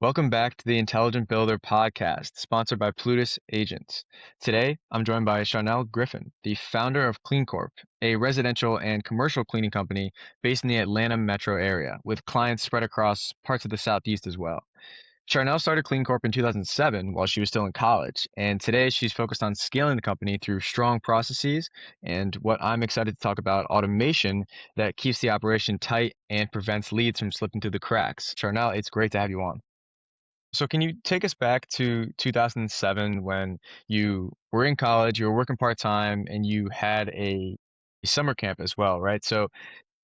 Welcome back to the Intelligent Builder podcast, sponsored by Plutus Agents. Today, I'm joined by Charnell Griffin, the founder of Clean Corp, a residential and commercial cleaning company based in the Atlanta metro area, with clients spread across parts of the Southeast as well. Charnell started Clean Corp in 2007 while she was still in college, and today she's focused on scaling the company through strong processes and what I'm excited to talk about, automation that keeps the operation tight and prevents leads from slipping through the cracks. Charnell, it's great to have you on. So can you take us back to 2007 when you were in college, you were working part-time, and you had a summer camp as well, right? So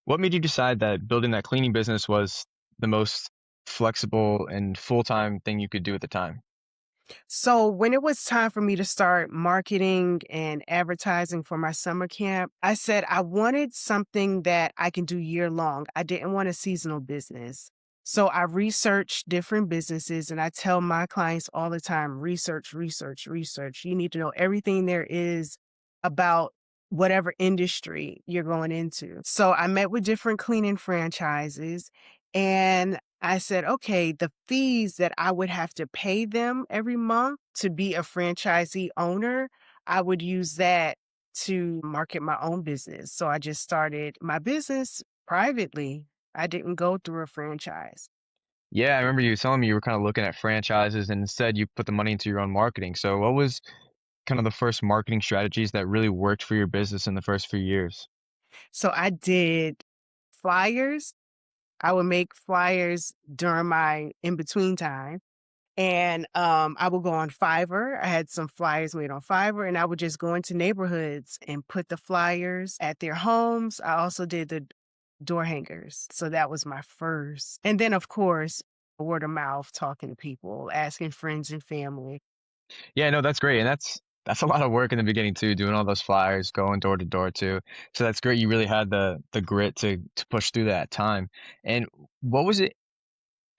what made you decide that building that cleaning business was the most flexible and full-time thing you could do at the time? So when it was time for me to start marketing and advertising for my summer camp, I said I wanted something that I can do year long. I didn't want a seasonal business. So I researched different businesses and I tell my clients all the time, research, research, research. You need to know everything there is about whatever industry you're going into. So I met with different cleaning franchises and I said, okay, the fees that I would have to pay them every month to be a franchisee owner, I would use that to market my own business. So I just started my business privately. I didn't go through a franchise. Yeah, I remember you telling me you were kind of looking at franchises and instead you put the money into your own marketing. So what was kind of the first marketing strategies that really worked for your business in the first few years? So I did flyers. I would make flyers during my in between time. And, I would go on Fiverr. I had some flyers made on Fiverr, and I would just go into neighborhoods and put the flyers at their homes. I also did the door hangers. So that was my first. And then, of course, word of mouth, talking to people, asking friends and family. Yeah, no, that's great, and that's a lot of work in the beginning too, doing all those flyers, going door to door too. So that's great. You really had the grit to push through that time. And what was it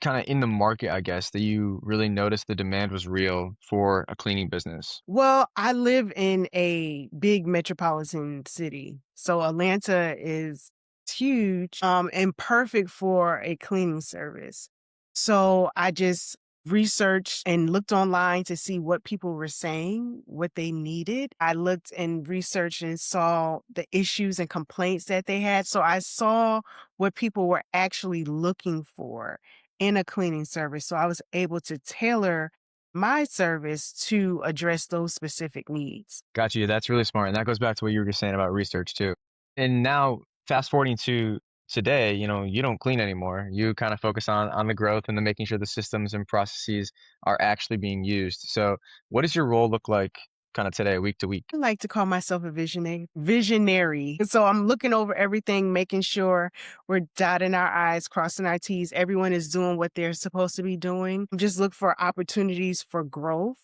kind of in the market, I guess, that you really noticed the demand was real for a cleaning business? Well, I live in a big metropolitan city. So Atlanta is huge, and perfect for a cleaning service. So I just researched and looked online to see what people were saying, what they needed. I looked and researched and saw the issues and complaints that they had. So I saw what people were actually looking for in a cleaning service. So I was able to tailor my service to address those specific needs. Got you. That's really smart, and that goes back to what you were just saying about research too. And now, fast forwarding to today, you don't clean anymore. You kind of focus on the growth and the making sure the systems and processes are actually being used. So, what does your role look like, kind of today, week to week? I like to call myself a visionary. So I'm looking over everything, making sure we're dotting our I's, crossing our T's. Everyone is doing what they're supposed to be doing. Just look for opportunities for growth.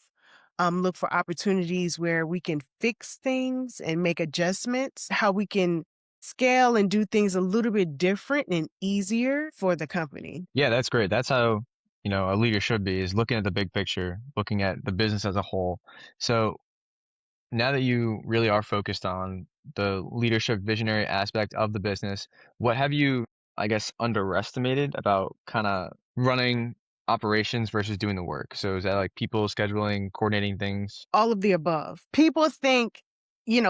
Look for opportunities where we can fix things and make adjustments, how we can scale and do things a little bit different and easier for the company. Yeah, that's great. That's how, a leader should be, is looking at the big picture, looking at the business as a whole. So, now that you really are focused on the leadership visionary aspect of the business, what have you, I guess, underestimated about kind of running operations versus doing the work? So is that like people scheduling, coordinating things? All of the above. People think,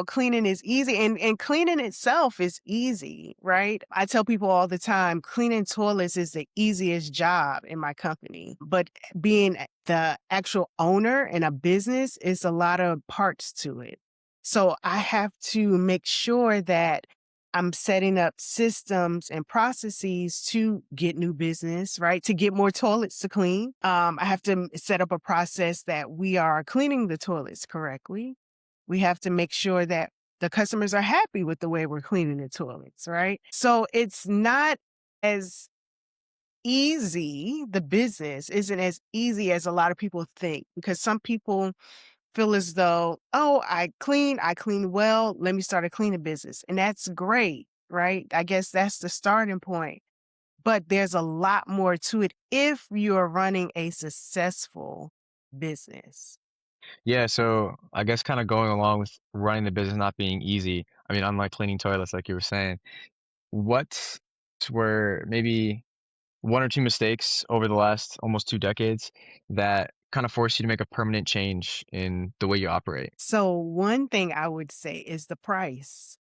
cleaning is easy and cleaning itself is easy, right? I tell people all the time, cleaning toilets is the easiest job in my company. But being the actual owner in a business is a lot of parts to it. So I have to make sure that I'm setting up systems and processes to get new business, right? To get more toilets to clean. I have to set up a process that we are cleaning the toilets correctly. We have to make sure that the customers are happy with the way we're cleaning the toilets, right? So it's not as easy. The business isn't as easy as a lot of people think because some people feel as though, oh, I clean well, let me start a cleaning business. And that's great, right? I guess that's the starting point. But there's a lot more to it if you're running a successful business. Yeah, so I guess kind of going along with running the business not being easy. I mean, unlike cleaning toilets, like you were saying, what were maybe one or two mistakes over the last almost 2 decades that kind of forced you to make a permanent change in the way you operate? So one thing I would say is the price.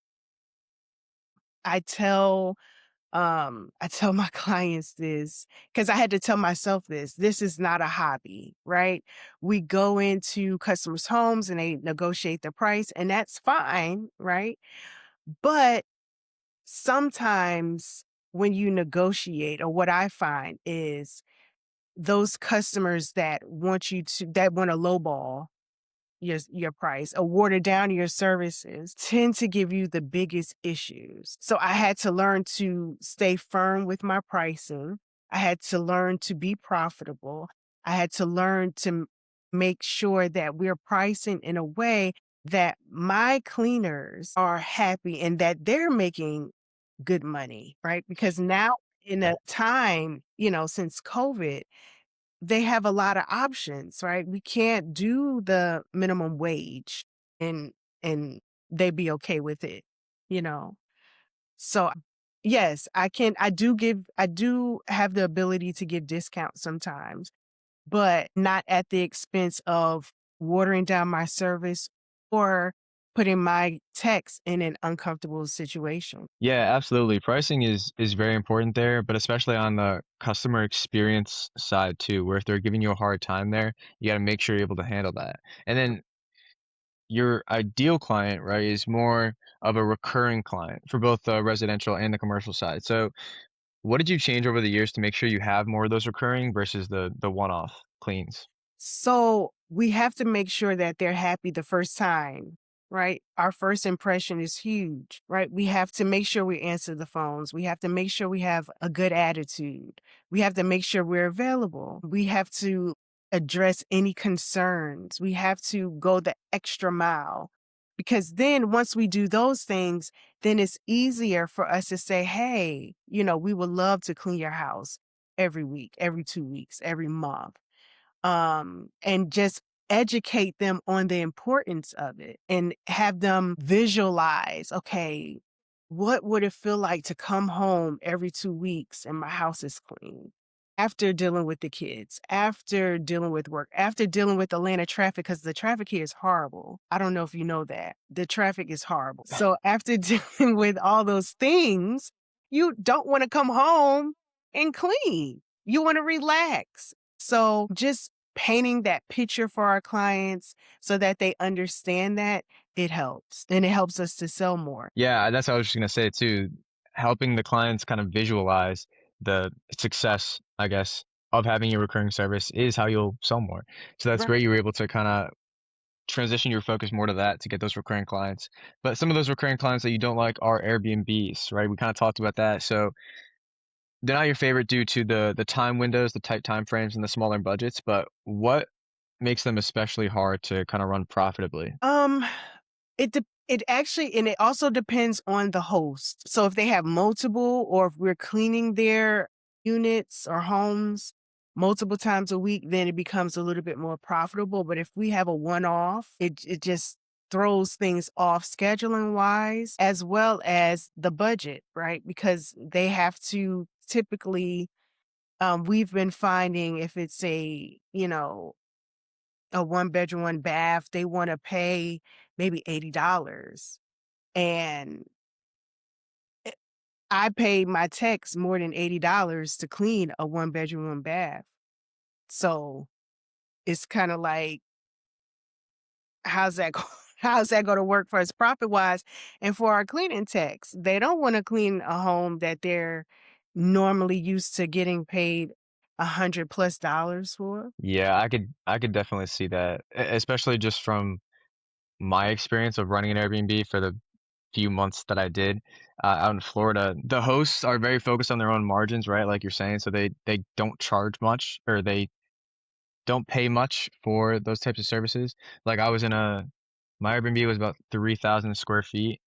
I tell I tell my clients this because I had to tell myself this. This is not a hobby, right? We go into customers' homes and they negotiate the price, and that's fine, right? But sometimes when you negotiate, or what I find is those customers that want to lowball your price or water down your services tend to give you the biggest issues. So I had to learn to stay firm with my pricing. I had to learn to be profitable. I had to learn to make sure that we're pricing in a way that my cleaners are happy and that they're making good money, right? Because now in a time, since COVID, they have a lot of options, right? We can't do the minimum wage and and they be okay with it, you know? So, yes, I do have the ability to give discounts sometimes, but not at the expense of watering down my service or putting my techs in an uncomfortable situation. Yeah, absolutely. Pricing is very important there, but especially on the customer experience side too, where if they're giving you a hard time there, you got to make sure you're able to handle that. And then your ideal client, right, is more of a recurring client for both the residential and the commercial side. So, what did you change over the years to make sure you have more of those recurring versus the one-off cleans? So we have to make sure that they're happy the first time, right? Our first impression is huge, right? We have to make sure we answer the phones. We have to make sure we have a good attitude. We have to make sure we're available. We have to address any concerns. We have to go the extra mile. Because then once we do those things, then it's easier for us to say, hey, we would love to clean your house every week, every 2 weeks, every month, and just educate them on the importance of it and have them visualize, okay, what would it feel like to come home every 2 weeks and my house is clean? After dealing with the kids, after dealing with work, after dealing with Atlanta traffic, because the traffic here is horrible. I don't know if you know that. The traffic is horrible. So after dealing with all those things, you don't want to come home and clean. You want to relax. So just painting that picture for our clients so that they understand that, it helps. And it helps us to sell more. Yeah, that's what I was just gonna say too. Helping the clients kind of visualize the success, I guess, of having a recurring service is how you'll sell more. So that's great Right. you were able to kind of transition your focus more to that to get those recurring clients. But some of those recurring clients that you don't like are Airbnbs, right? We kind of talked about that. So they're not your favorite due to the time windows, the tight time frames, and the smaller budgets. But what makes them especially hard to kind of run profitably? Um, it actually, and it also depends on the host. So if they have multiple, or if we're cleaning their units or homes multiple times a week, then it becomes a little bit more profitable. But if we have a one-off, it just throws things off scheduling wise, as well as the budget, right? Because they have to typically, we've been finding if it's a one bedroom, one bath, they wanna pay maybe $80. And eh, I pay my techs more than $80 to clean a one bedroom, one bath. So, it's kinda like, how's that go how's that gonna work for us profit-wise? And for our cleaning techs, they don't wanna clean a home that they're normally used to getting paid $100+ for. Yeah, I could definitely see that, especially just from my experience of running an Airbnb for the few months that I did out in Florida. The hosts are very focused on their own margins, right? Like you're saying, so they don't charge much or they don't pay much for those types of services. Like I was in a my Airbnb was about 3,000 square feet,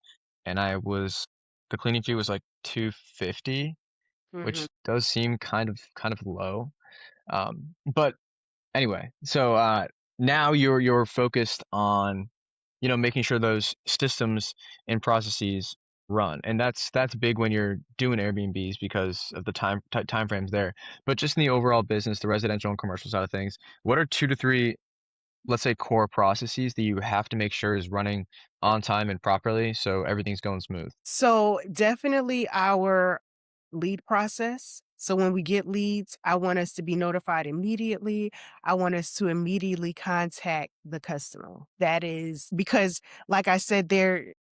and the cleaning fee was like 250, Mhm. which does seem kind of low. But anyway, so now you're focused on, making sure those systems and processes run, and that's big when you're doing Airbnbs because of the time frames there. But just in the overall business, the residential and commercial side of things, what are 2 to 3, let's say, core processes that you have to make sure is running on time and properly so everything's going smooth? So definitely our lead process. So when we get leads, I want us to be notified immediately. I want us to immediately contact the customer. That is because, like I said,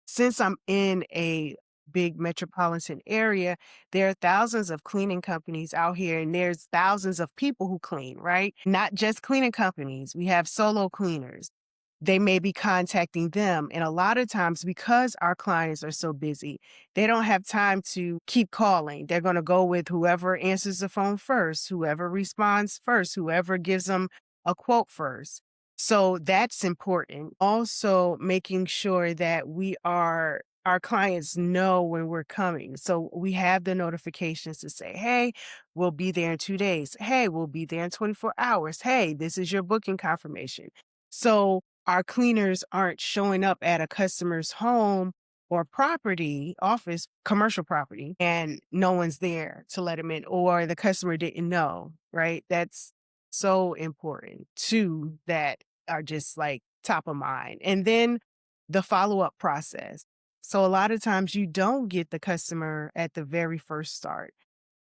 since I'm in a big metropolitan area, there are thousands of cleaning companies out here, and there's thousands of people who clean, right? Not just cleaning companies. We have solo cleaners. They may be contacting them. And a lot of times, because our clients are so busy, they don't have time to keep calling. They're going to go with whoever answers the phone first, whoever responds first, whoever gives them a quote first. So that's important. Also, making sure that our clients know when we're coming. So we have the notifications to say, hey, we'll be there in 2 days. Hey, we'll be there in 24 hours. Hey, this is your booking confirmation. So our cleaners aren't showing up at a customer's home or property, office, commercial property, and no one's there to let them in, or the customer didn't know, right? That's so important. Two that are just like top of mind. And then the follow up process. So a lot of times you don't get the customer at the very first start,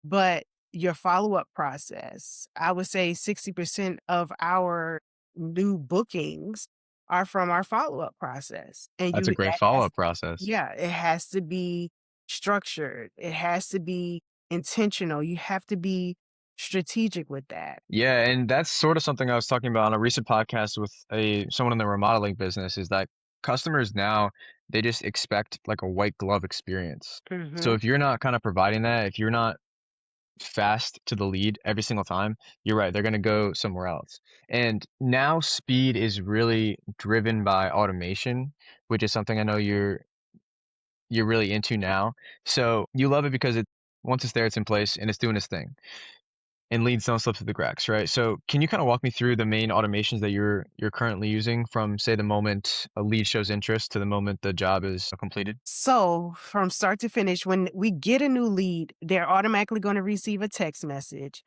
but your follow-up process, I would say 60% of our new bookings are from our follow-up process. And That's a great that has follow-up process. yeah, it has to be structured. It has to be intentional. You have to be strategic with that. Yeah, and that's sort of something I was talking about on a recent podcast with a someone in the remodeling business is that customers now, they just expect like a white glove experience. So Mhm. if you're not kind of providing that, if you're not fast to the lead every single time, you're right, they're going to go somewhere else. And now speed is really driven by automation, which is something I know you're really into now. So you love it because it once it's there, it's in place and it's doing its thing. And leads don't slip through the cracks, right? So can you kind of walk me through the main automations that you're currently using from, say, the moment a lead shows interest to the moment the job is completed? So, from start to finish, when we get a new lead, they're automatically going to receive a text message.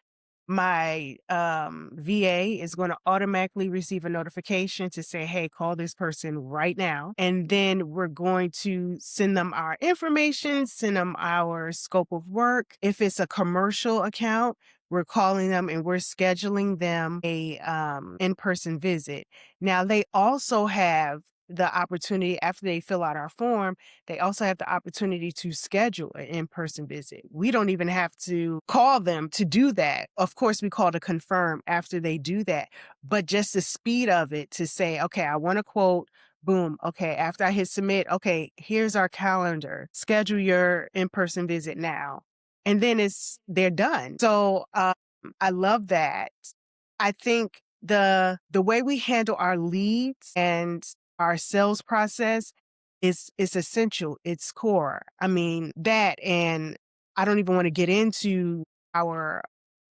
My VA is going to automatically receive a notification to say, hey, call this person right now. And then we're going to send them our information, send them our scope of work. If it's a commercial account, we're calling them and we're scheduling them a in-person visit. Now, they also have the opportunity after they fill out our form, they also have the opportunity to schedule an in-person visit. We don't even have to call them to do that. Of course, we call to confirm after they do that, but just the speed of it to say, okay, I want a quote. Boom. Okay. After I hit submit, okay, here's our calendar. Schedule your in-person visit now. And then they're done. So I love that. I think the way we handle our leads and our sales process is essential. It's core. I mean, that and I don't even want to get into our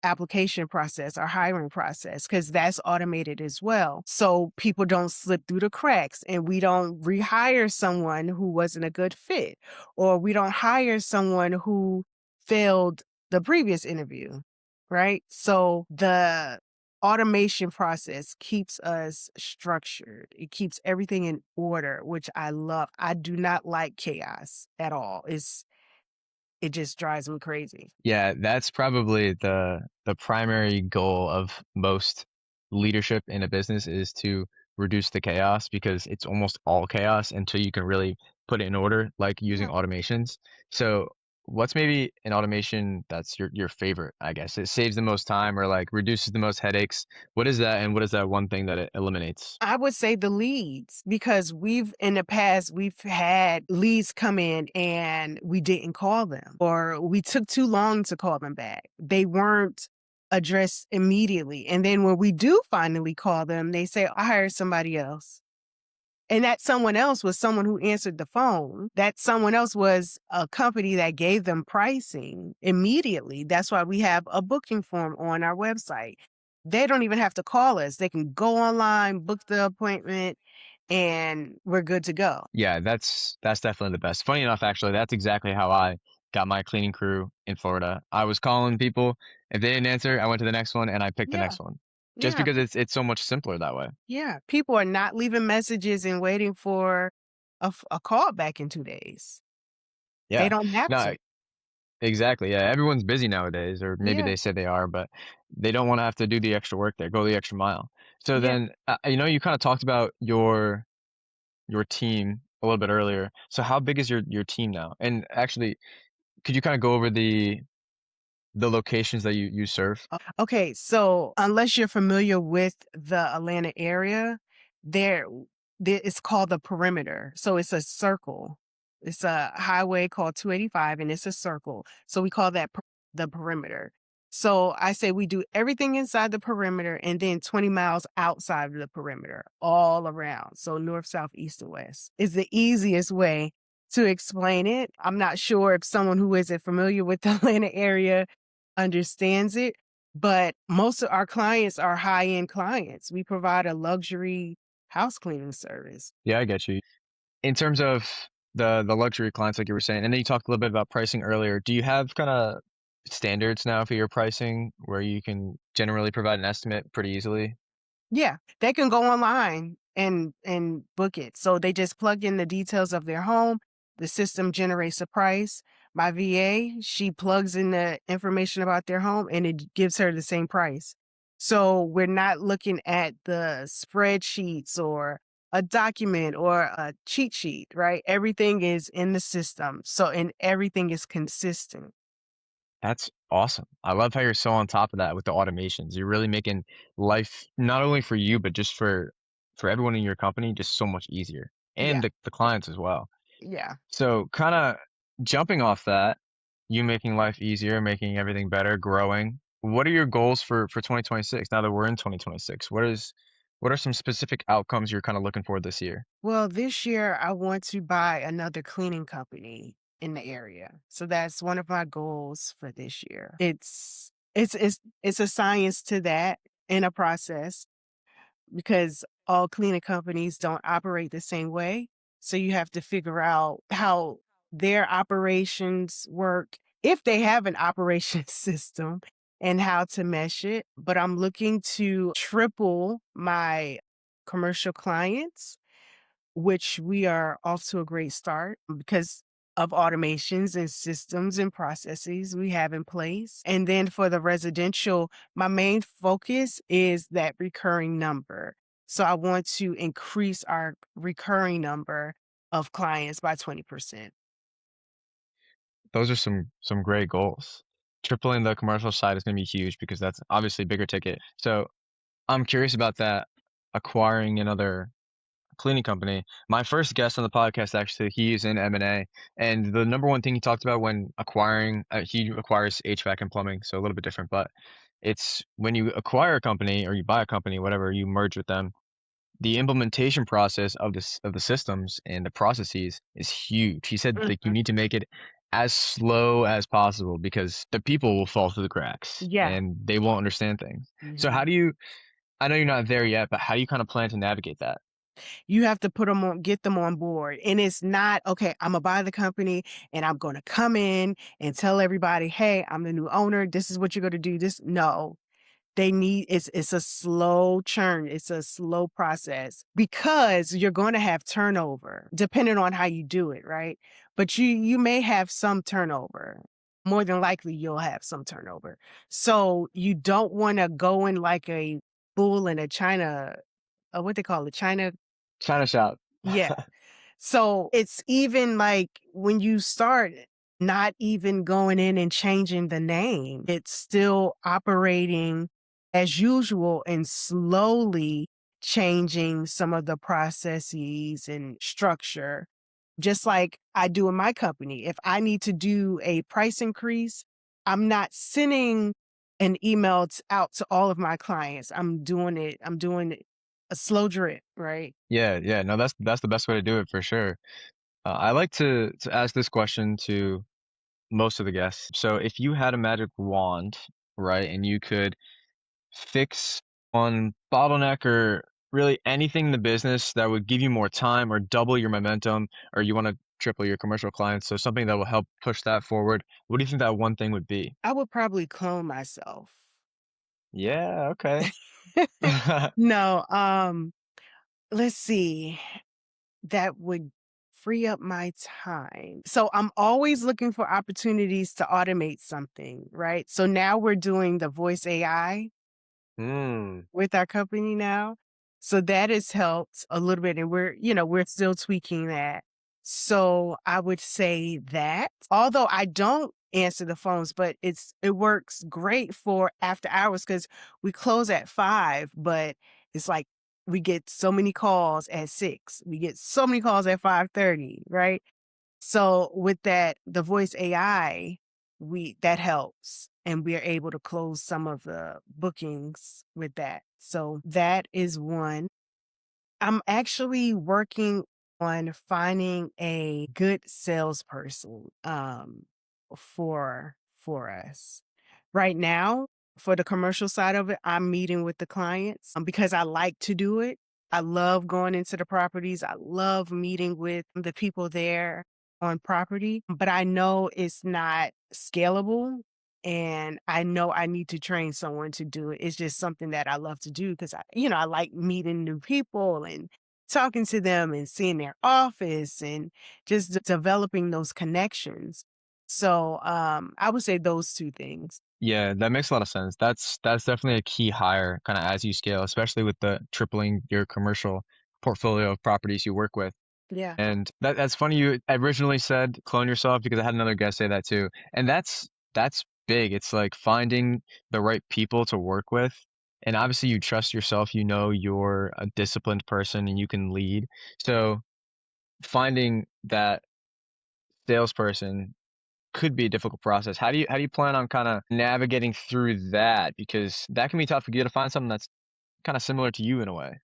application process, our hiring process, because that's automated as well. So people don't slip through the cracks and we don't rehire someone who wasn't a good fit, or we don't hire someone who failed the previous interview. Right. So the automation process keeps us structured. It keeps everything in order, which I love. I do not like chaos at all. It just drives me crazy. Yeah, that's probably the primary goal of most leadership in a business is to reduce the chaos because it's almost all chaos until you can really put it in order, like using Yeah. automations. So what's maybe an automation that's your favorite, I guess? It saves the most time or like reduces the most headaches. What is that and what is that one thing that it eliminates? I would say the leads because in the past, we've had leads come in and we didn't call them or we took too long to call them back. They weren't addressed immediately. And then when we do finally call them, they say, I hired somebody else. And that someone else was someone who answered the phone. That someone else was a company that gave them pricing immediately. That's why we have a booking form on our website. They don't even have to call us. They can go online, book the appointment, and we're good to go. Yeah, that's definitely the best. Funny enough, actually, that's exactly how I got my cleaning crew in Florida. I was calling people. If they didn't answer, I went to the next one and I picked the Yeah. next one. Just Yeah. because it's so much simpler that way. Yeah. People are not leaving messages and waiting for a call back in 2 days. They Yeah. don't have No, to. exactly. Yeah, everyone's busy nowadays, or maybe Yeah. they say they are, but they don't want to have to do the extra work there, go the extra mile. So Yeah. then, you kind of talked about your team a little bit earlier. So how big is your team now? And actually, could you kind of go over the locations that you serve? Okay, so unless you're familiar with the Atlanta area, there it's called the perimeter. So it's a circle. It's a highway called 285 and it's a circle. So we call that the perimeter. So I say we do everything inside the perimeter and then 20 miles outside of the perimeter, all around. So north, south, east, and west is the easiest way to explain it. I'm not sure if someone who isn't familiar with the Atlanta area understands it, but most of our clients are high-end clients. We provide a luxury house cleaning service. Yeah, I get you. In terms of the luxury clients, like you were saying, and then you talked a little bit about pricing earlier. Do you have kind of standards now for your pricing where you can generally provide an estimate pretty easily? Yeah, they can go online and book it. So they just plug in the details of their home, the system generates a price. My VA, she plugs in the information about their home and it gives her the same price. So we're not looking at the spreadsheets or a document or a cheat sheet, right? Everything is in the system. So and everything is consistent. That's awesome. I love how you're so on top of that with the automations. You're really making life not only for you, but just for everyone in your company just so much easier Yeah. and the clients as well. Yeah. So kind of jumping off that, you making life easier, making everything better, growing. What are your goals for 2026 now that we're in 2026? What are some specific outcomes you're kind of looking for this year? Well, this year I want to buy another cleaning company in the area. So that's one of my goals for this year. It's a science to that in a process because all cleaning companies don't operate the same way. So you have to figure out how their operations work, if they have an operation system and how to mesh it. But I'm looking to triple my commercial clients, which we are off to a great start because of automations and systems and processes we have in place. And then for the residential, my main focus is that recurring number. So I want to increase our recurring number of clients by 20%. Those are some great goals. Tripling the commercial side is going to be huge because that's obviously bigger ticket. So I'm curious about that acquiring another cleaning company. My first guest on the podcast, actually, he's in M&A, and the number one thing he talked about when acquiring, he acquires HVAC and plumbing, so a little bit different, but it's when you acquire a company or you buy a company, whatever, you merge with them. The implementation process of this of the systems and the processes is huge. He said like you Mhm. need to make it as slow as possible because the people will fall through the cracks Yeah. and they won't understand things. So how Mhm. do you? I know you're not there yet, but how do you kind of plan to navigate that? You have to put them on, get them on board. And it's not, okay, I'm gonna buy the company and I'm gonna come in and tell everybody, hey, I'm the new owner. This is what you're gonna do. This no. They need it's a slow churn. It's a slow process because you're going to have turnover depending on how you do it, right? But you may have some turnover. More than likely you'll have some turnover. So you don't want to go in like a bull in a China, what they call it, China. China shop. Yeah. So it's even like when you start not even going in and changing the name, it's still operating as usual and slowly changing some of the processes and structure, just like I do in my company. If I need to do a price increase, I'm not sending an email out to all of my clients. I'm doing it a slow drip, right? Yeah, yeah. No, that's the best way to do it for sure. I like to ask this question to most of the guests. So if you had a magic wand, right, and you could fix one bottleneck or really anything in the business that would give you more time or double your momentum, or you wanna triple your commercial clients, so something that will help push that forward, what do you think that one thing would be? I would probably clone myself. Yeah, okay. No, let's see. That would free up my time. So I'm always looking for opportunities to automate something, right? So now we're doing the voice AI Mm, with our company now. So that has helped a little bit and we're still tweaking that. So I would say that, although I don't answer the phones, but it works great for after hours because we close at 5, but it's like we get so many calls at 6. We get so many calls at 5:30, right? So with that, the voice AI, we that helps, and we are able to close some of the bookings with that. So that is one. I'm actually working on finding a good salesperson for us. Right now, for the commercial side of it, I'm meeting with the clients because I like to do it. I love going into the properties. I love meeting with the people there on property, but I know it's not scalable and I know I need to train someone to do it. It's just something that I love to do because I like meeting new people and talking to them and seeing their office and just developing those connections. So I would say those two things. yeah, that makes a lot of sense. That's definitely a key hire kinda as you scale, especially with the tripling your commercial portfolio of properties you work with. Yeah. And that's funny you originally said clone yourself because I had another guest say that too. And that's big. It's like finding the right people to work with. And obviously you trust yourself, you know you're a disciplined person and you can lead. So finding that salesperson could be a difficult process. How do you plan on kind of navigating through that? Because that can be tough to get to find something that's kind of similar to you in a way.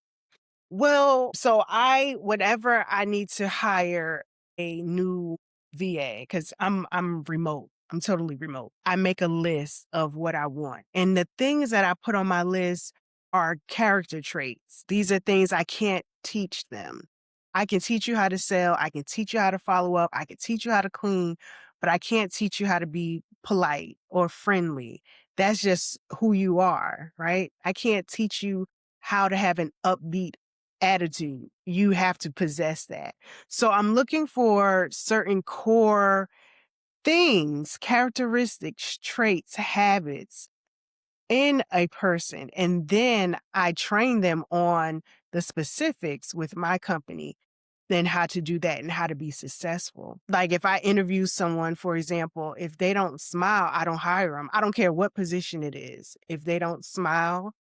Well, so whenever I need to hire a new VA, because I'm remote. I'm totally remote. I make a list of what I want. And the things that I put on my list are character traits. These are things I can't teach them. I can teach you how to sell, I can teach you how to follow up, I can teach you how to clean, but I can't teach you how to be polite or friendly. That's just who you are, right? I can't teach you how to have an upbeat attitude. You have to possess that. So I'm looking for certain core things, characteristics, traits, habits in a person. And then I train them on the specifics with my company, then how to do that and how to be successful. Like if I interview someone, for example, if they don't smile, I don't hire them. I don't care what position it is. If they don't smile,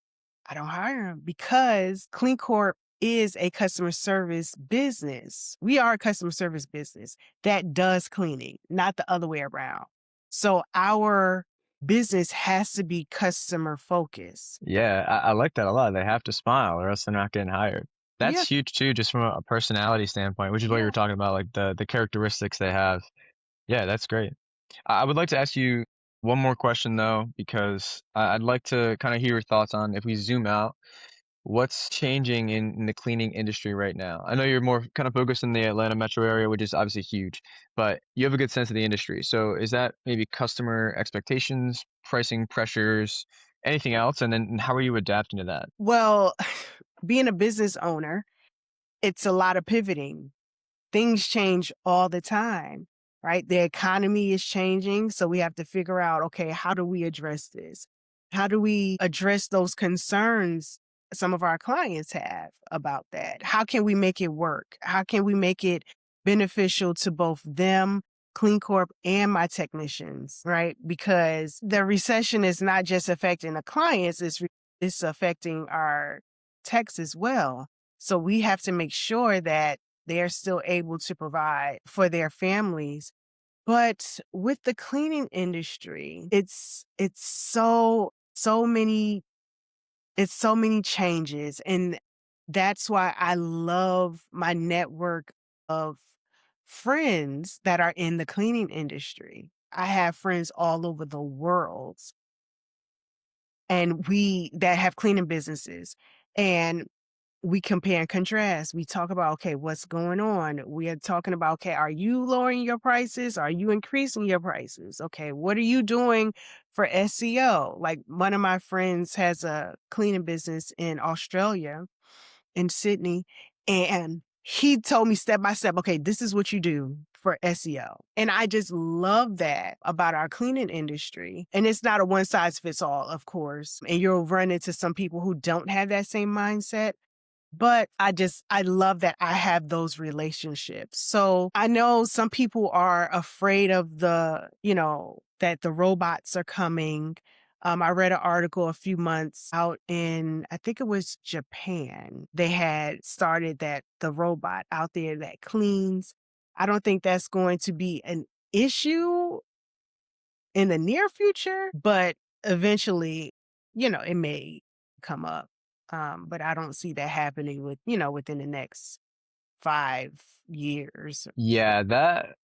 I don't hire him because Clean Corp is a customer service business. We are a customer service business that does cleaning, not the other way around. So our business has to be customer focused. Yeah, I like that a lot. They have to smile or else they're not getting hired. That's Yeah, huge too, just from a personality standpoint, which is what you were yeah. talking about, like the characteristics they have. Yeah, that's great. I would like to ask you one more question though, because I'd like to kind of hear your thoughts on if we zoom out, what's changing in the cleaning industry right now? I know you're more kind of focused in the Atlanta metro area, which is obviously huge, but you have a good sense of the industry. So is that maybe customer expectations, pricing pressures, anything else? And then how are you adapting to that? Well, being a business owner, it's a lot of pivoting. Things change all the time, right? The economy is changing. So we have to figure out, okay, how do we address this? How do we address those concerns some of our clients have about that? How can we make it work? How can we make it beneficial to both them, Clean Corp, and my technicians, right? Because the recession is not just affecting the clients, it's affecting our techs as well. So we have to make sure that they're still able to provide for their families. But with the cleaning industry, it's so many changes. And that's why I love my network of friends that are in the cleaning industry. I have friends all over the world and we that have cleaning businesses. And we compare and contrast. We talk about, okay, what's going on? We are talking about, okay, are you lowering your prices? Are you increasing your prices? Okay, what are you doing for SEO? Like one of my friends has a cleaning business in Australia, in Sydney, and he told me step by step, okay, this is what you do for SEO. And I just love that about our cleaning industry. And it's not a one size fits all, of course. And you'll run into some people who don't have that same mindset. But I love that I have those relationships. So I know some people are afraid of that the robots are coming. I read an article a few months out in, I think it was Japan. They had started the robot out there that cleans. I don't think that's going to be an issue in the near future, but eventually, it may come up. But I don't see that happening within the next 5 years. Yeah, that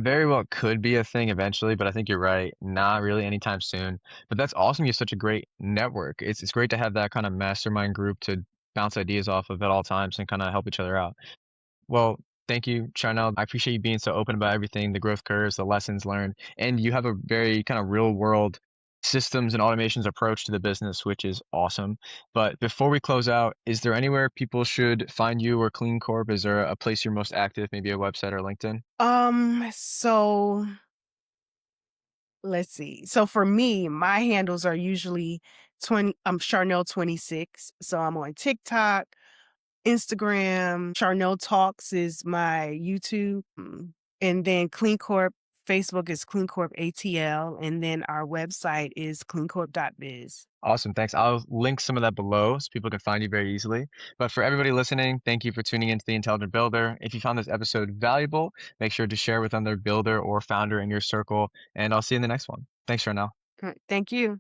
very well could be a thing eventually, but I think you're right. Not really anytime soon. But that's awesome. You have such a great network. It's great to have that kind of mastermind group to bounce ideas off of at all times and kind of help each other out. Well, thank you, Charnel. I appreciate you being so open about everything, the growth curves, the lessons learned, and you have a very kind of real world systems and automations approach to the business, which is awesome. But before we close out, is there anywhere people should find you or Clean Corp? Is there a place you're most active, maybe a website or LinkedIn? So let's see. So for me, my handles are usually I'm Charnel 26. So I'm on TikTok, Instagram. Charnel Talks is my YouTube. And then Clean Corp, Facebook is Clean Corp ATL. And then our website is cleancorp.biz. Awesome. Thanks. I'll link some of that below so people can find you very easily. But for everybody listening, thank you for tuning into The Intelligent Builder. If you found this episode valuable, make sure to share with another builder or founder in your circle. And I'll see you in the next one. Thanks, Charnel. All right, thank you.